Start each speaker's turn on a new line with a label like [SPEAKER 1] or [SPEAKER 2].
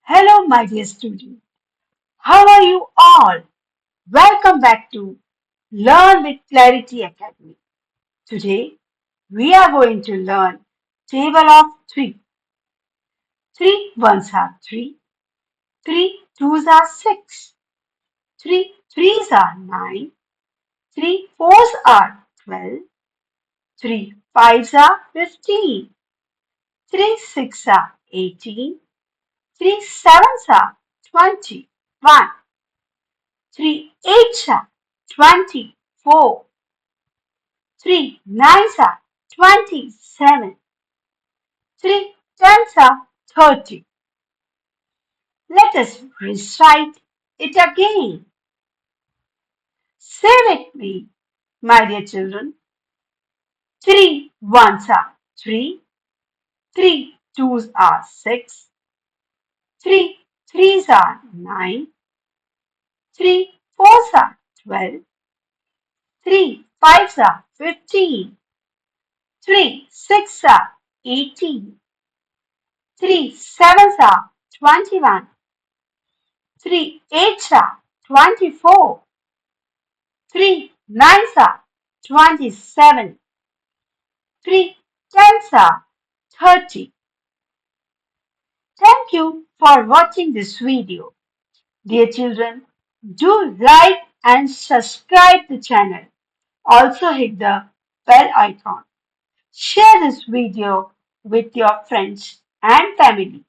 [SPEAKER 1] Hello, my dear student. How are you all? Welcome back to Learn with Clarity Academy. Today, we are going to learn table of three. Three ones are three, three twos are six, three threes are nine, three fours are 12, three fives are 15, three six are 18, three sevens are 21, three eights are 24, three nines are 27, three tens are 30. Let us recite it again. Say with me, my dear children. Three ones are three, three twos are six, three threes are nine, three fours are 12, three fives are 15, three six are 18, three sevens are 21, three eights are 24, three nines are 27, three tens are 30. Thank you for watching this video. Dear children, do like and subscribe the channel. Also hit the bell icon. Share this video with your friends and family.